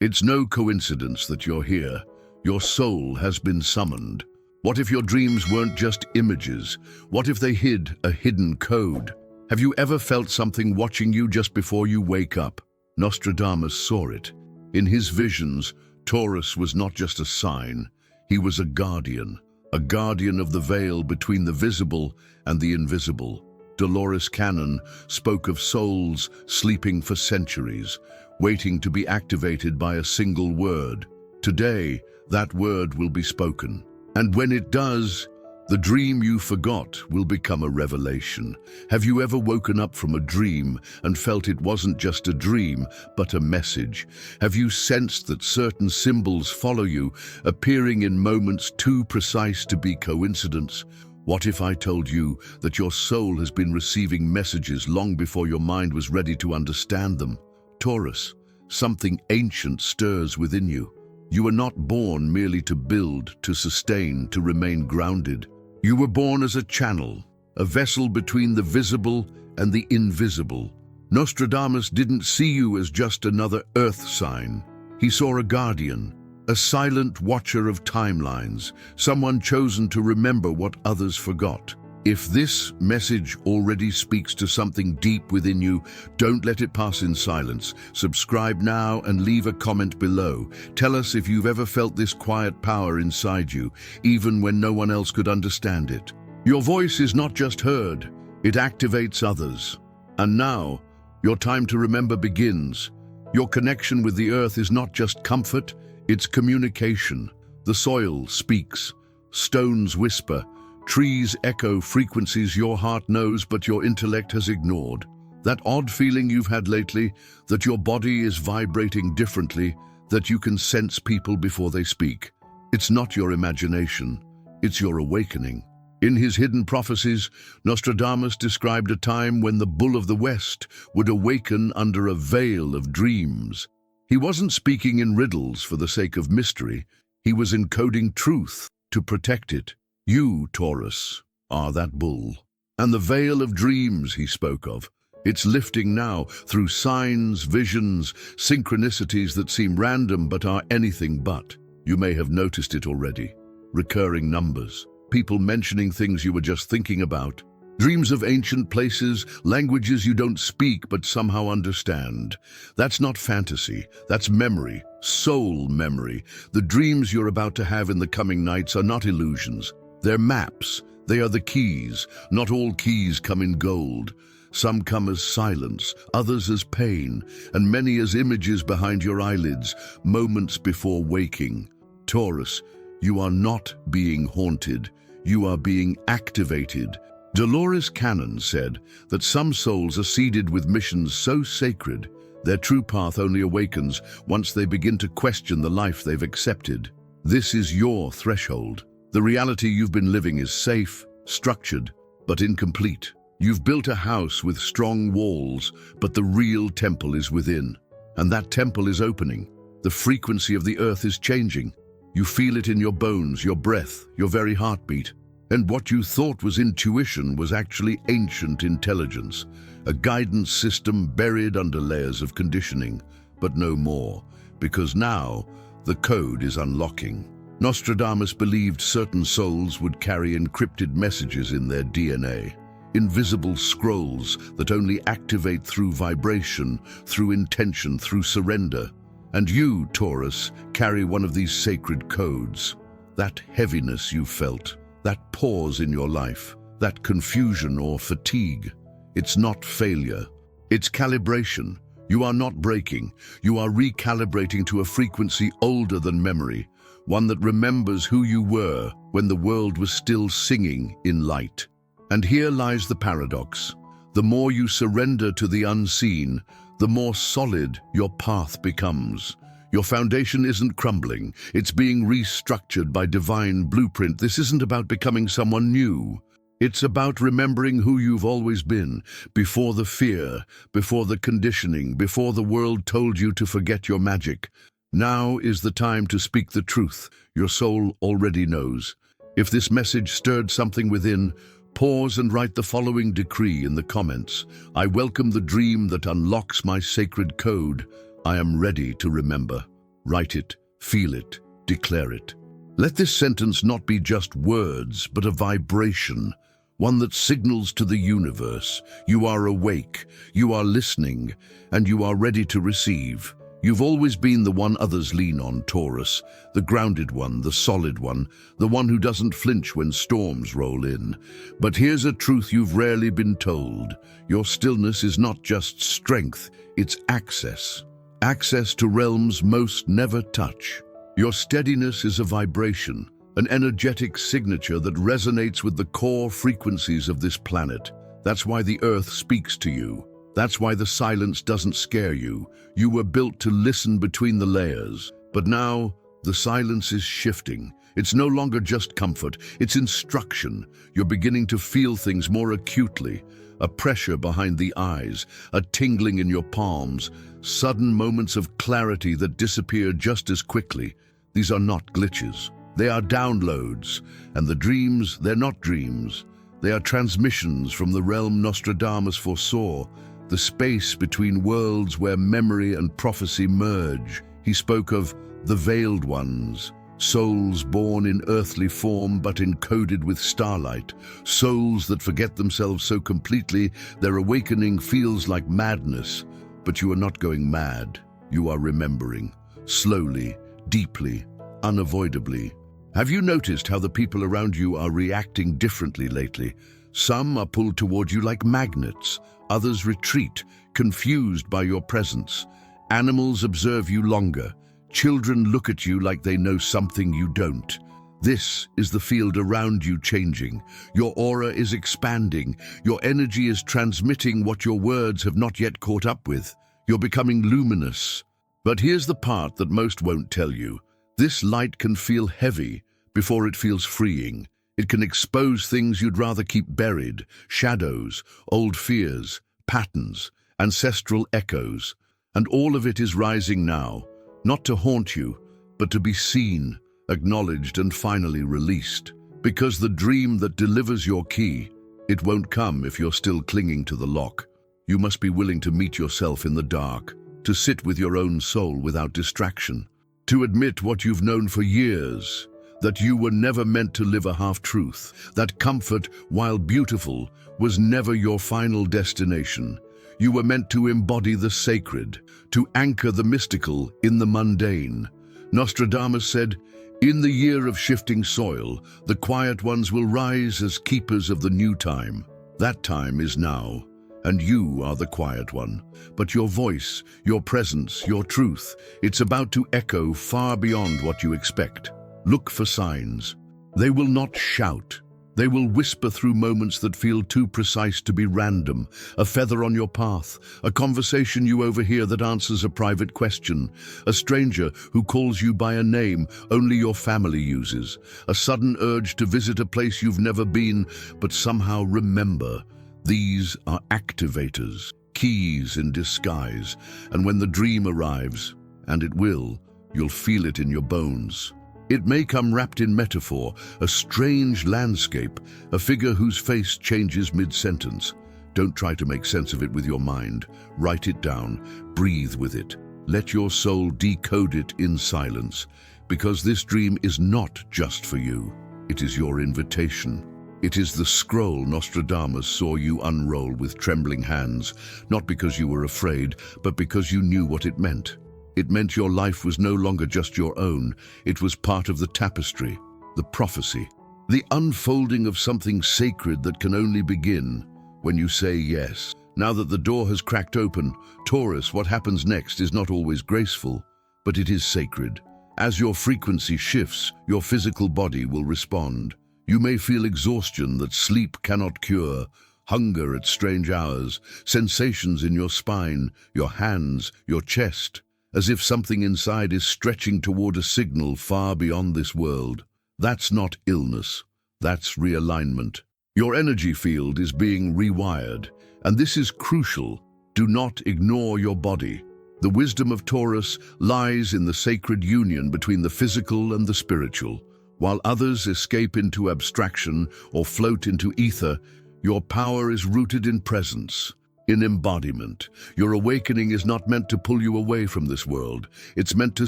It's no coincidence that you're here. Your soul has been summoned. What if your dreams weren't just images? What if they hid a hidden code? Have you ever felt something watching you just before you wake up? Nostradamus saw it. In his visions, Taurus was not just a sign, he was a guardian of the veil between the visible and the invisible. Dolores Cannon spoke of souls sleeping for centuries, waiting to be activated by a single word. Today, that word will be spoken. And when it does, the dream you forgot will become a revelation. Have you ever woken up from a dream and felt it wasn't just a dream, but a message? Have you sensed that certain symbols follow you, appearing in moments too precise to be coincidence? What if I told you that your soul has been receiving messages long before your mind was ready to understand them? Taurus, something ancient stirs within you. You were not born merely to build, to sustain, to remain grounded. You were born as a channel, a vessel between the visible and the invisible. Nostradamus didn't see you as just another earth sign. He saw a guardian, a silent watcher of timelines, someone chosen to remember what others forgot. If this message already speaks to something deep within you, don't let it pass in silence. Subscribe now and leave a comment below. Tell us if you've ever felt this quiet power inside you, even when no one else could understand it. Your voice is not just heard, it activates others. And now, your time to remember begins. Your connection with the earth is not just comfort, it's communication. The soil speaks, stones whisper, trees echo frequencies your heart knows but your intellect has ignored. That odd feeling you've had lately, that your body is vibrating differently, that you can sense people before they speak. It's not your imagination, it's your awakening. In his hidden prophecies, Nostradamus described a time when the bull of the West would awaken under a veil of dreams. He wasn't speaking in riddles for the sake of mystery, he was encoding truth to protect it. You, Taurus, are that bull. And the veil of dreams he spoke of, it's lifting now through signs, visions, synchronicities that seem random but are anything but. You may have noticed it already. Recurring numbers, people mentioning things you were just thinking about, dreams of ancient places, languages you don't speak but somehow understand. That's not fantasy, that's memory, soul memory. The dreams you're about to have in the coming nights are not illusions. They're maps, they are the keys. Not all keys come in gold. Some come as silence, others as pain, and many as images behind your eyelids, moments before waking. Taurus, you are not being haunted, you are being activated. Dolores Cannon said that some souls are seeded with missions so sacred, their true path only awakens once they begin to question the life they've accepted. This is your threshold. The reality you've been living is safe, structured, but incomplete. You've built a house with strong walls, but the real temple is within. And that temple is opening. The frequency of the earth is changing. You feel it in your bones, your breath, your very heartbeat. And what you thought was intuition was actually ancient intelligence, a guidance system buried under layers of conditioning, but no more, because now the code is unlocking. Nostradamus believed certain souls would carry encrypted messages in their DNA, invisible scrolls that only activate through vibration, through intention, through surrender. And you, Taurus, carry one of these sacred codes. That heaviness you felt, that pause in your life, that confusion or fatigue. It's not failure, it's calibration. You are not breaking, you are recalibrating to a frequency older than memory, one that remembers who you were when the world was still singing in light. And here lies the paradox. The more you surrender to the unseen, the more solid your path becomes. Your foundation isn't crumbling, it's being restructured by divine blueprint. This isn't about becoming someone new. It's about remembering who you've always been, before the fear, before the conditioning, before the world told you to forget your magic. Now is the time to speak the truth. Your soul already knows. If this message stirred something within, pause and write the following decree in the comments. I welcome the dream that unlocks my sacred code. I am ready to remember. Write it, feel it, declare it. Let this sentence not be just words, but a vibration, one that signals to the universe, you are awake, you are listening, and you are ready to receive. You've always been the one others lean on, Taurus, the grounded one, the solid one, the one who doesn't flinch when storms roll in. But here's a truth you've rarely been told. Your stillness is not just strength, it's access. Access to realms most never touch. Your steadiness is a vibration, an energetic signature that resonates with the core frequencies of this planet. That's why the Earth speaks to you. That's why the silence doesn't scare you. You were built to listen between the layers. But now, the silence is shifting. It's no longer just comfort, it's instruction. You're beginning to feel things more acutely. A pressure behind the eyes, a tingling in your palms, sudden moments of clarity that disappear just as quickly. These are not glitches. They are downloads. And the dreams, they're not dreams. They are transmissions from the realm Nostradamus foresaw, the space between worlds where memory and prophecy merge. He spoke of the veiled ones, souls born in earthly form but encoded with starlight, souls that forget themselves so completely their awakening feels like madness. But you are not going mad. You are remembering, slowly, deeply, unavoidably. Have you noticed how the people around you are reacting differently lately? Some are pulled toward you like magnets, others retreat, confused by your presence. Animals observe you longer. Children look at you like they know something you don't. This is the field around you changing. Your aura is expanding. Your energy is transmitting what your words have not yet caught up with. You're becoming luminous. But here's the part that most won't tell you. This light can feel heavy before it feels freeing. It can expose things you'd rather keep buried, shadows, old fears, patterns, ancestral echoes. And all of it is rising now, not to haunt you, but to be seen, acknowledged, and finally released. Because the dream that delivers your key, it won't come if you're still clinging to the lock. You must be willing to meet yourself in the dark, to sit with your own soul without distraction, to admit what you've known for years, that you were never meant to live a half-truth, that comfort, while beautiful, was never your final destination. You were meant to embody the sacred, to anchor the mystical in the mundane. Nostradamus said, "In the year of shifting soil, the quiet ones will rise as keepers of the new time." That time is now, and you are the quiet one. But your voice, your presence, your truth, it's about to echo far beyond what you expect. Look for signs. They will not shout. They will whisper through moments that feel too precise to be random. A feather on your path, a conversation you overhear that answers a private question, a stranger who calls you by a name only your family uses, a sudden urge to visit a place you've never been but somehow remember. These are activators, keys in disguise, and when the dream arrives, and it will, you'll feel it in your bones. It may come wrapped in metaphor, a strange landscape, a figure whose face changes mid-sentence. Don't try to make sense of it with your mind. Write it down, breathe with it. Let your soul decode it in silence, because this dream is not just for you. It is your invitation. It is the scroll Nostradamus saw you unroll with trembling hands, not because you were afraid, but because you knew what it meant. It meant your life was no longer just your own. It was part of the tapestry, the prophecy, the unfolding of something sacred that can only begin when you say yes. Now that the door has cracked open, Taurus, what happens next is not always graceful, but it is sacred. As your frequency shifts, your physical body will respond. You may feel exhaustion that sleep cannot cure, hunger at strange hours, sensations in your spine, your hands, your chest, as if something inside is stretching toward a signal far beyond this world. That's not illness, that's realignment. Your energy field is being rewired, and this is crucial. Do not ignore your body. The wisdom of Taurus lies in the sacred union between the physical and the spiritual. While others escape into abstraction or float into ether, your power is rooted in presence, in embodiment. Your awakening is not meant to pull you away from this world. It's meant to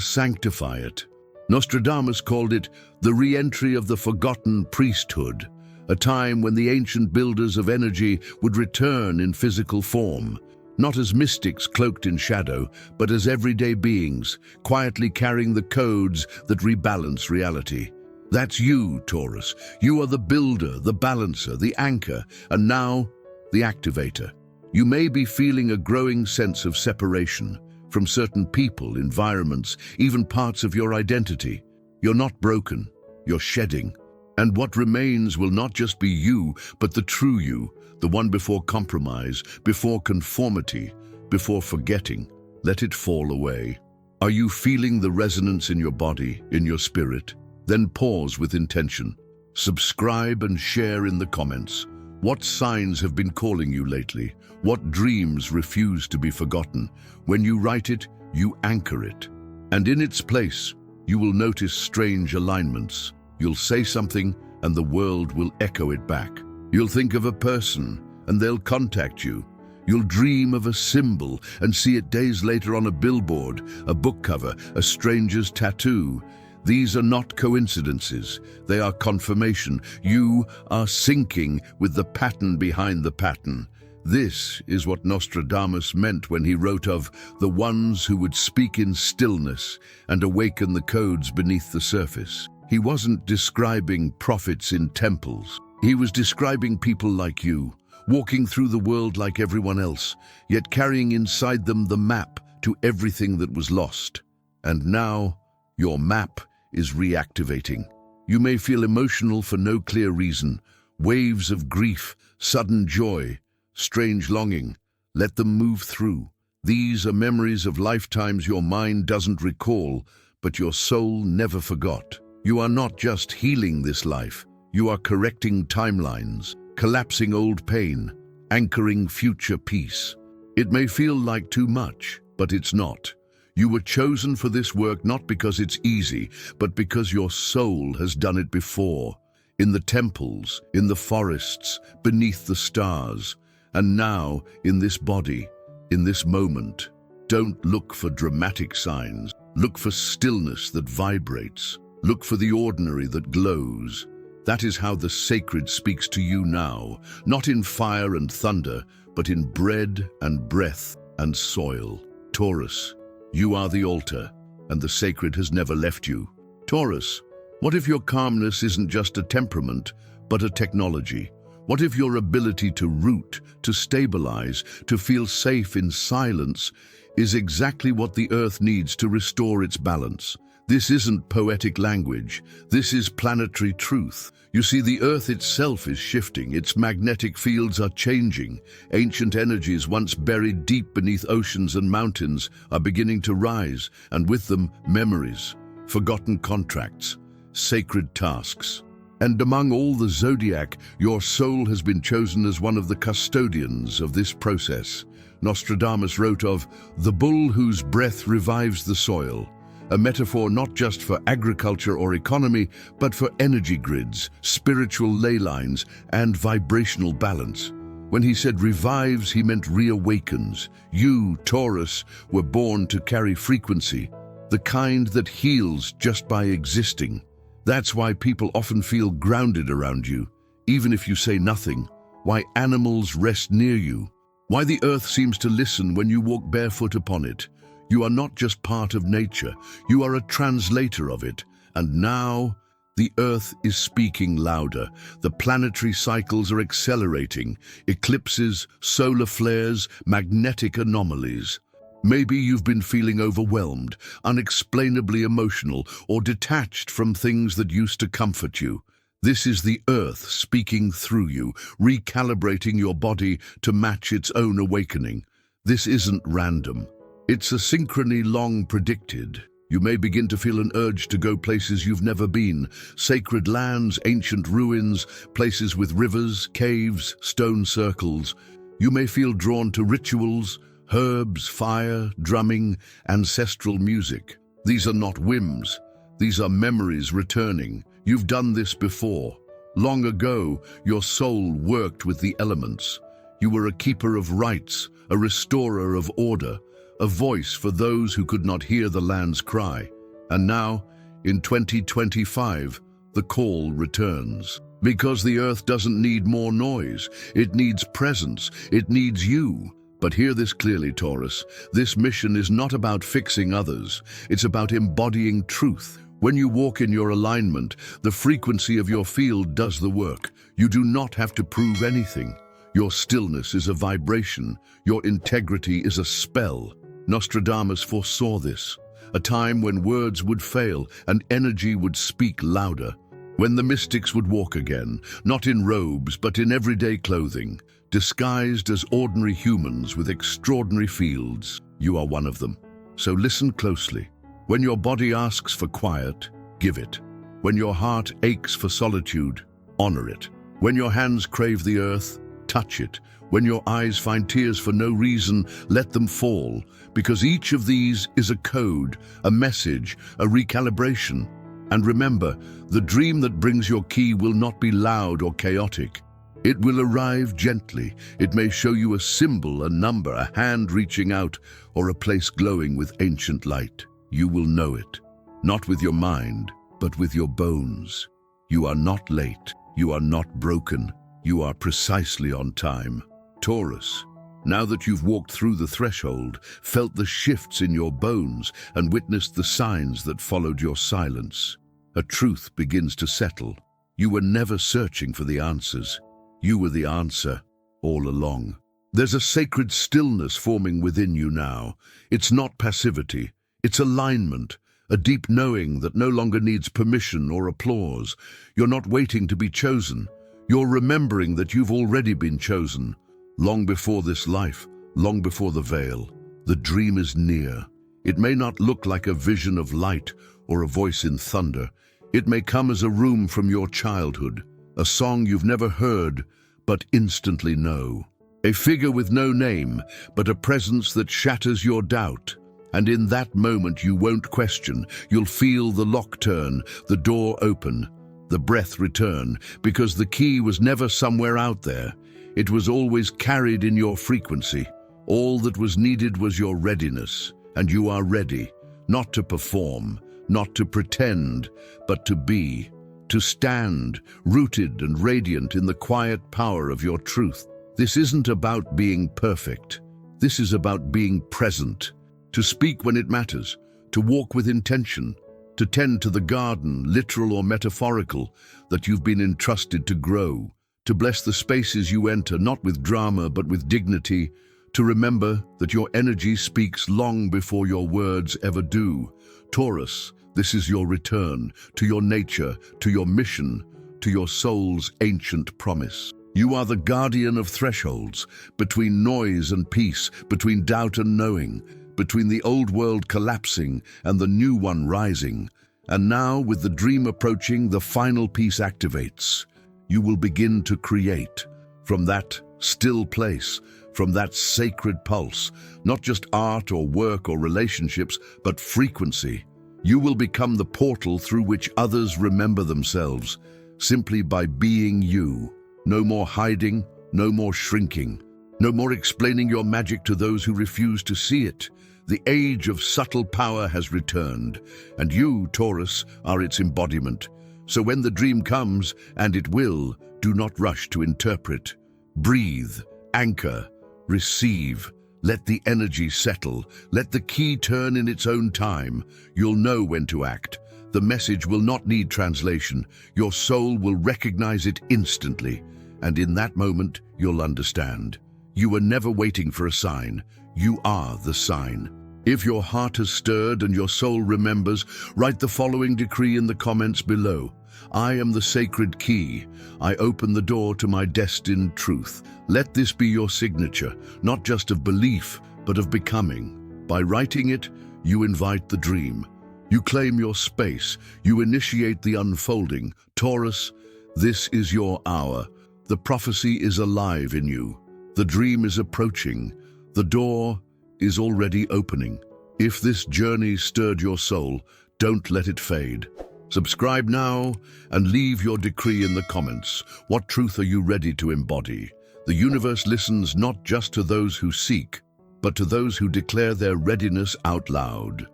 sanctify it. Nostradamus called it the re-entry of the forgotten priesthood, a time when the ancient builders of energy would return in physical form, not as mystics cloaked in shadow, but as everyday beings, quietly carrying the codes that rebalance reality. That's you, Taurus. You are the builder, the balancer, the anchor, and now the activator. You may be feeling a growing sense of separation from certain people, environments, even parts of your identity. You're not broken, you're shedding. And what remains will not just be you, but the true you, the one before compromise, before conformity, before forgetting. Let it fall away. Are you feeling the resonance in your body, in your spirit? Then pause with intention. Subscribe and share in the comments. What signs have been calling you lately? What dreams refuse to be forgotten? When you write it, you anchor it. And in its place, you will notice strange alignments. You'll say something and the world will echo it back. You'll think of a person and they'll contact you. You'll dream of a symbol and see it days later on a billboard, a book cover, a stranger's tattoo. These are not coincidences. They are confirmation. You are syncing with the pattern behind the pattern. This is what Nostradamus meant when he wrote of the ones who would speak in stillness and awaken the codes beneath the surface. He wasn't describing prophets in temples. He was describing people like you, walking through the world like everyone else, yet carrying inside them the map to everything that was lost. And now, your map is reactivating. You may feel emotional for no clear reason. Waves of grief, sudden joy, strange longing. Let them move through. These are memories of lifetimes your mind doesn't recall, but your soul never forgot. You are not just healing this life. You are correcting timelines, collapsing old pain, anchoring future peace. It may feel like too much, but it's not. You were chosen for this work not because it's easy, but because your soul has done it before. In the temples, in the forests, beneath the stars, and now in this body, in this moment. Don't look for dramatic signs. Look for stillness that vibrates. Look for the ordinary that glows. That is how the sacred speaks to you now, not in fire and thunder, but in bread and breath and soil. Taurus, you are the altar, and the sacred has never left you. Taurus, what if your calmness isn't just a temperament, but a technology? What if your ability to root, to stabilize, to feel safe in silence is exactly what the earth needs to restore its balance? This isn't poetic language. This is planetary truth. You see, the Earth itself is shifting. Its magnetic fields are changing. Ancient energies once buried deep beneath oceans and mountains are beginning to rise, and with them, memories, forgotten contracts, sacred tasks. And among all the Zodiac, your soul has been chosen as one of the custodians of this process. Nostradamus wrote of the bull whose breath revives the soil, a metaphor not just for agriculture or economy, but for energy grids, spiritual ley lines, and vibrational balance. When he said revives, he meant reawakens. You, Taurus, were born to carry frequency, the kind that heals just by existing. That's why people often feel grounded around you, even if you say nothing. Why animals rest near you. Why the earth seems to listen when you walk barefoot upon it. You are not just part of nature, you are a translator of it. And now, the Earth is speaking louder. The planetary cycles are accelerating. Eclipses, solar flares, magnetic anomalies. Maybe you've been feeling overwhelmed, unexplainably emotional, or detached from things that used to comfort you. This is the Earth speaking through you, recalibrating your body to match its own awakening. This isn't random. It's a synchrony long predicted. You may begin to feel an urge to go places you've never been. Sacred lands, ancient ruins, places with rivers, caves, stone circles. You may feel drawn to rituals, herbs, fire, drumming, ancestral music. These are not whims. These are memories returning. You've done this before. Long ago, your soul worked with the elements. You were a keeper of rights, a restorer of order, a voice for those who could not hear the land's cry. And now, in 2025, the call returns. Because the earth doesn't need more noise, it needs presence, it needs you. But hear this clearly, Taurus. This mission is not about fixing others. It's about embodying truth. When you walk in your alignment, the frequency of your field does the work. You do not have to prove anything. Your stillness is a vibration. Your integrity is a spell. Nostradamus foresaw this. A time when words would fail and energy would speak louder. When the mystics would walk again, not in robes but in everyday clothing, disguised as ordinary humans with extraordinary fields. You are one of them. So listen closely. When your body asks for quiet, give it. When your heart aches for solitude, honor it. When your hands crave the earth, touch it. When your eyes find tears for no reason, let them fall, because each of these is a code, a message, a recalibration. And remember, the dream that brings your key will not be loud or chaotic. It will arrive gently. It may show you a symbol, a number, a hand reaching out, or a place glowing with ancient light. You will know it, not with your mind, but with your bones. You are not late. You are not broken. You are precisely on time. Taurus, now that you've walked through the threshold, felt the shifts in your bones, and witnessed the signs that followed your silence, a truth begins to settle. You were never searching for the answers. You were the answer all along. There's a sacred stillness forming within you now. It's not passivity. It's alignment, a deep knowing that no longer needs permission or applause. You're not waiting to be chosen. You're remembering that you've already been chosen. Long before this life, long before the veil, the dream is near. It may not look like a vision of light or a voice in thunder. It may come as a room from your childhood, a song you've never heard but instantly know. A figure with no name, but a presence that shatters your doubt. And in that moment you won't question. You'll feel the lock turn, the door open, the breath return, because the key was never somewhere out there. It was always carried in your frequency. All that was needed was your readiness, and you are ready, not to perform, not to pretend, but to be, to stand, rooted and radiant in the quiet power of your truth. This isn't about being perfect. This is about being present, to speak when it matters, to walk with intention, to tend to the garden, literal or metaphorical, that you've been entrusted to grow, to bless the spaces you enter, not with drama but with dignity, to remember that your energy speaks long before your words ever do. Taurus, this is your return to your nature, to your mission, to your soul's ancient promise. You are the guardian of thresholds, between noise and peace, between doubt and knowing, between the old world collapsing and the new one rising. And now, with the dream approaching, the final piece activates. You will begin to create from that still place, from that sacred pulse, not just art or work or relationships, but frequency. You will become the portal through which others remember themselves, simply by being you. No more hiding, no more shrinking, no more explaining your magic to those who refuse to see it. The age of subtle power has returned, and you, Taurus, are its embodiment. So when the dream comes, and it will, do not rush to interpret. Breathe, anchor, receive. Let the energy settle. Let the key turn in its own time. You'll know when to act. The message will not need translation. Your soul will recognize it instantly. And in that moment, you'll understand. You were never waiting for a sign. You are the sign. If your heart has stirred and your soul remembers, write the following decree in the comments below. I am the sacred key. I open the door to my destined truth. Let this be your signature, not just of belief, but of becoming. By writing it, you invite the dream. You claim your space. You initiate the unfolding. Taurus, this is your hour. The prophecy is alive in you. The dream is approaching. The door is already opening. If this journey stirred your soul, don't let it fade. Subscribe now and leave your decree in the comments. What truth are you ready to embody? The universe listens not just to those who seek, but to those who declare their readiness out loud.